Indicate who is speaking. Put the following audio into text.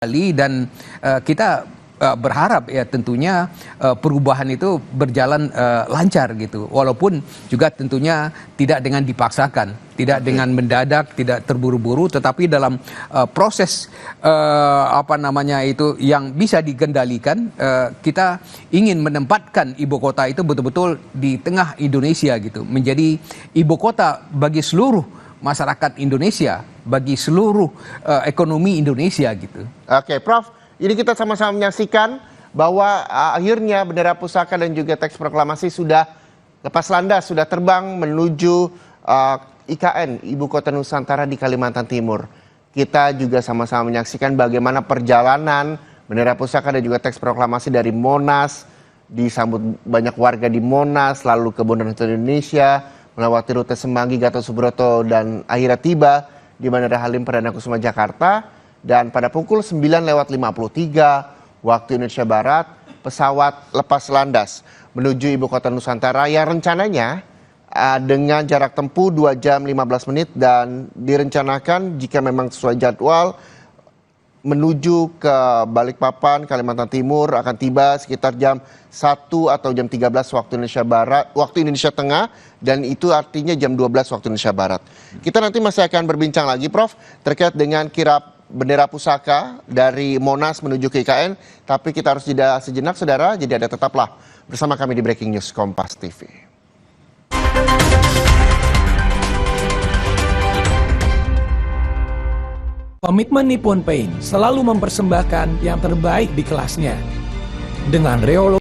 Speaker 1: Dan kita berharap ya tentunya perubahan itu berjalan lancar gitu, walaupun juga tentunya tidak dengan dipaksakan, tidak dengan mendadak, tidak terburu-buru, tetapi dalam proses yang bisa dikendalikan. Kita ingin menempatkan ibu kota itu betul-betul di tengah Indonesia gitu, menjadi ibu kota bagi seluruh masyarakat Indonesia, bagi seluruh ekonomi Indonesia gitu.
Speaker 2: Oke, Prof. Ini kita sama-sama menyaksikan bahwa akhirnya bendera pusaka dan juga teks proklamasi sudah lepas landas, sudah terbang menuju IKN, Ibu Kota Nusantara di Kalimantan Timur. Kita juga sama-sama menyaksikan bagaimana perjalanan bendera pusaka dan juga teks proklamasi dari Monas, disambut banyak warga di Monas, lalu ke Bundaran Hotel Indonesia, melewati rute Semanggi, Gatot Subroto, dan akhirnya tiba di Bandara Halim Perdana Kusuma Jakarta. Dan pada pukul 9:53 waktu Indonesia Barat, pesawat lepas landas menuju Ibu Kota Nusantara yang rencananya dengan jarak tempuh 2 jam 15 menit dan direncanakan jika memang sesuai jadwal menuju ke Balikpapan, Kalimantan Timur akan tiba sekitar jam 1 atau jam 13 waktu Indonesia Barat, waktu Indonesia Tengah, dan itu artinya jam 12 waktu Indonesia Barat. Kita nanti masih akan berbincang lagi, Prof, terkait dengan kirap bendera pusaka dari Monas menuju ke IKN, tapi kita harus jeda sejenak, saudara. Jadi Anda tetaplah bersama kami di Breaking News Kompas TV.
Speaker 3: Komitmen Nippon Paint selalu mempersembahkan yang terbaik di kelasnya. Dengan Reolo